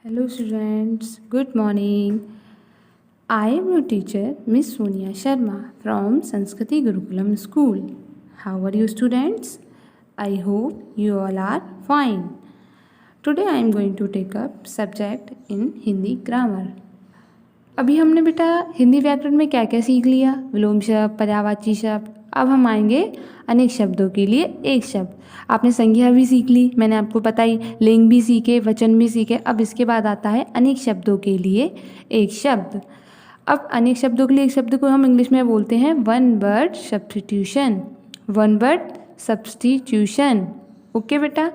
Hello students, good morning. I am your teacher Miss Sonia Sharma from Sanskriti Gurukulam School. How are you students? I hope you all are fine. Today I am going to take up subject in Hindi grammar. अभी हमने बेटा हिंदी व्याकरण में क्या क्या सीख लिया, विलोम शब्द, पर्यायवाची शब्द। अब हम आएंगे अनेक शब्दों के लिए एक शब्द। आपने संज्ञा भी सीख ली, मैंने आपको बताई, लिंग भी सीखे, वचन भी सीखे। अब इसके बाद आता है अनेक शब्दों के लिए एक शब्द। अब अनेक शब्दों के लिए एक शब्द को हम इंग्लिश में बोलते हैं one word substitution. One word substitution. Okay बेटा,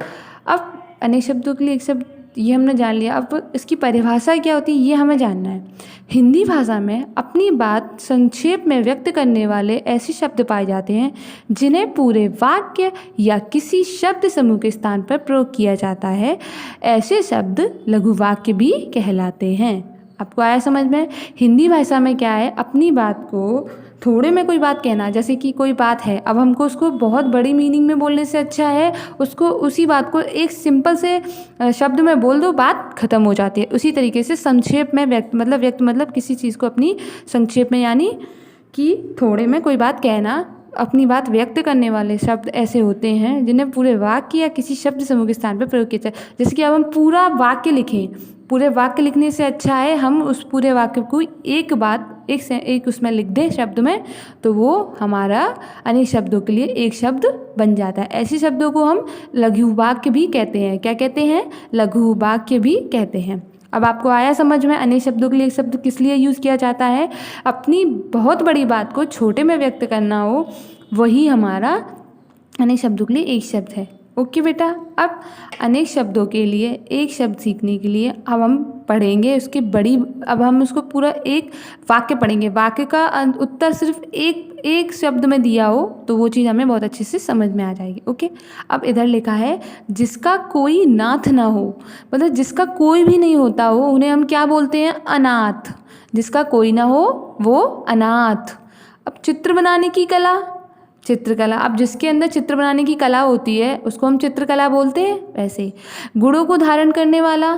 अब अनेक शब्दों के लिए एक शब्द ये हमने जान लिया। अब इसकी परिभाषा क्या होती है ये हमें जानना है। हिंदी भाषा में अपनी बात संक्षेप में व्यक्त करने वाले ऐसे शब्द पाए जाते हैं जिन्हें पूरे वाक्य या किसी शब्द समूह के स्थान पर प्रयोग किया जाता है। ऐसे शब्द लघु वाक्य भी कहलाते हैं। आपको आया समझ में? हिंदी भाषा में क्या है, अपनी बात को थोड़े में कोई बात कहना, जैसे कि कोई बात है, अब हमको उसको बहुत बड़ी मीनिंग में बोलने से अच्छा है उसको उसी बात को एक सिंपल से शब्द में बोल दो, बात खत्म हो जाती है। उसी तरीके से संक्षेप में व्यक्त मतलब किसी चीज़ को अपनी संक्षेप में, यानी कि थोड़े में कोई बात कहना, अपनी बात व्यक्त करने वाले शब्द ऐसे होते हैं जिन्हें पूरे वाक्य या किसी शब्द समूह के स्थान पर प्रयोग किया जाए। जैसे कि अब हम पूरा वाक्य लिखें, पूरे वाक्य लिखने से अच्छा है हम उस पूरे वाक्य को एक बात एक उसमें लिख दें शब्द में, तो वो हमारा अनेक शब्दों के लिए एक शब्द बन जाता है। ऐसे शब्दों को हम लघु वाक्य भी कहते हैं। क्या कहते हैं? लघु वाक्य भी कहते हैं। अब आपको आया समझ में अनेक शब्दों के लिए एक शब्द किस लिए यूज़ किया जाता है? अपनी बहुत बड़ी बात को छोटे में व्यक्त करना हो, वही हमारा अनेक शब्दों के लिए एक शब्द है। ओके बेटा, अब अनेक शब्दों के लिए एक शब्द सीखने के लिए अब हम पढ़ेंगे उसकी अब हम उसको पूरा एक वाक्य पढ़ेंगे। वाक्य का उत्तर सिर्फ एक शब्द में दिया हो तो वो चीज़ हमें बहुत अच्छे से समझ में आ जाएगी। ओके, अब इधर लिखा है जिसका कोई नाथ ना हो, मतलब जिसका कोई भी नहीं होता हो उन्हें हम क्या बोलते हैं? अनाथ। जिसका कोई ना हो वो अनाथ। अब चित्र बनाने की कला, चित्रकला, अब जिसके अंदर चित्र बनाने की कला होती है उसको हम चित्रकला बोलते हैं। वैसे गुणों को धारण करने वाला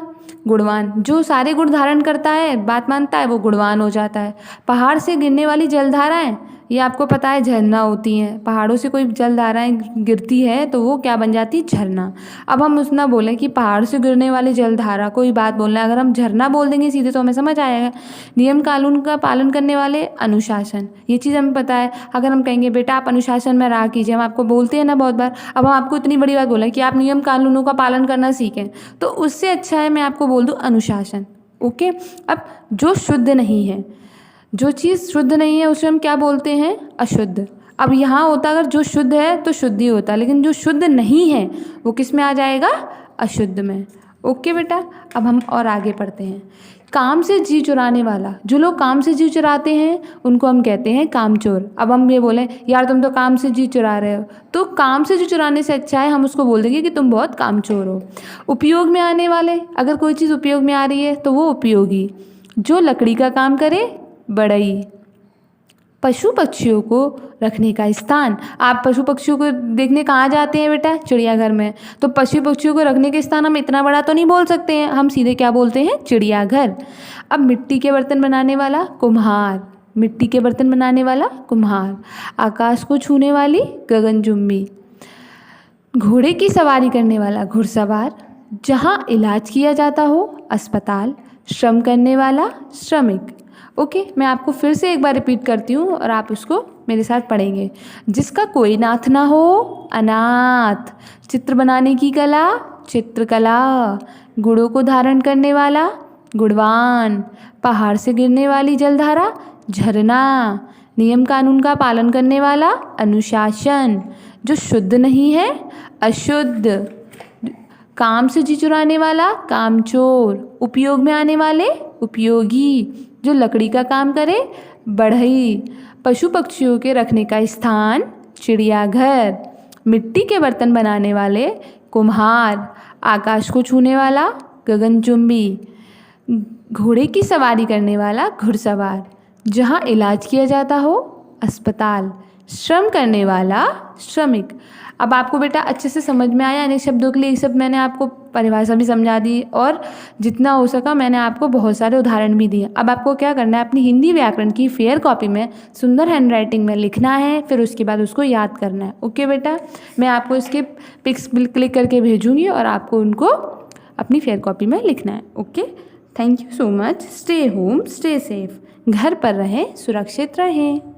गुणवान, जो सारे गुण धारण करता है, बात मानता है, वो गुणवान हो जाता है। पहाड़ से गिरने वाली जलधाराएं, ये आपको पता है झरना होती हैं। पहाड़ों से कोई जलधाराएं गिरती है तो वो क्या बन जाती? झरना। अब हम उस ना बोलें कि पहाड़ से गिरने वाली जलधारा, कोई बात बोलना है, अगर हम झरना बोल देंगे सीधे तो हमें समझ आएगा। नियम कानून का पालन करने वाले अनुशासन, ये चीज़ हमें पता है। अगर हम कहेंगे बेटा आप अनुशासन में रहा कीजिए, हम आपको बोलते हैं ना बहुत बार, अब हम आपको इतनी बड़ी बात बोलें कि आप नियम कानूनों का पालन करना सीखें, तो उससे अच्छा है मैं आपको बोल दूँ अनुशासन। ओके, अब जो शुद्ध नहीं है, जो चीज़ शुद्ध नहीं है उसे हम क्या बोलते हैं? अशुद्ध। अब यहाँ होता अगर जो शुद्ध है तो शुद्ध ही होता, लेकिन जो शुद्ध नहीं है वो किस में आ जाएगा? अशुद्ध में। ओके बेटा, अब हम और आगे पढ़ते हैं। काम से जी चुराने वाला, जो लोग काम से जी चुराते हैं उनको हम कहते हैं कामचोर। अब हम ये बोलें यार तुम तो काम से जी चुरा रहे हो, तो काम से जी चुराने से अच्छा है हम उसको बोल देंगे कि तुम बहुत कामचोर हो। उपयोग में आने वाले, अगर कोई चीज़ उपयोग में आ रही है तो वो उपयोगी। जो लकड़ी का काम करे बढ़ई। पशु पक्षियों को रखने का स्थान, आप पशु पक्षियों को देखने कहाँ जाते हैं बेटा? चिड़ियाघर में। तो पशु पक्षियों को रखने के स्थान हम इतना बड़ा तो नहीं बोल सकते हैं, हम सीधे क्या बोलते हैं? चिड़ियाघर। अब मिट्टी के बर्तन बनाने वाला कुम्हार, मिट्टी के बर्तन बनाने वाला कुम्हार। आकाश को छूने वाली गगनचुंबी। घोड़े की सवारी करने वाला घुड़सवार। जहाँ इलाज किया जाता हो अस्पताल। श्रम करने वाला श्रमिक। ओके, मैं आपको फिर से एक बार रिपीट करती हूँ और आप उसको मेरे साथ पढ़ेंगे। जिसका कोई नाथ ना हो अनाथ। चित्र बनाने की कला चित्रकला। गुणों को धारण करने वाला गुणवान। पहाड़ से गिरने वाली जलधारा झरना। नियम कानून का पालन करने वाला अनुशासन। जो शुद्ध नहीं है अशुद्ध। काम से जी चुराने वाला कामचोर। उपयोग में आने वाले उपयोगी। जो लकड़ी का काम करे बढ़ई। पशु पक्षियों के रखने का स्थान चिड़ियाघर। मिट्टी के बर्तन बनाने वाले कुम्हार। आकाश को छूने वाला गगनचुंबी। घोड़े की सवारी करने वाला घुड़सवार। जहाँ इलाज किया जाता हो अस्पताल। श्रम करने वाला, श्रमिक। अब आपको बेटा अच्छे से समझ में आया अनेक शब्दों के लिए, ये सब मैंने आपको परिभाषा भी समझा दी और जितना हो सका मैंने आपको बहुत सारे उदाहरण भी दिए। अब आपको क्या करना है, अपनी हिंदी व्याकरण की फेयर कॉपी में सुंदर हैंडराइटिंग में लिखना है, फिर उसके बाद उसको याद करना है। ओके बेटा, मैं आपको इसके पिक्स क्लिक करके भेजूँगी और आपको उनको अपनी फेयर कॉपी में लिखना है। Okay, thank you so much. Stay home, stay safe. घर पर रहें, सुरक्षित रहें।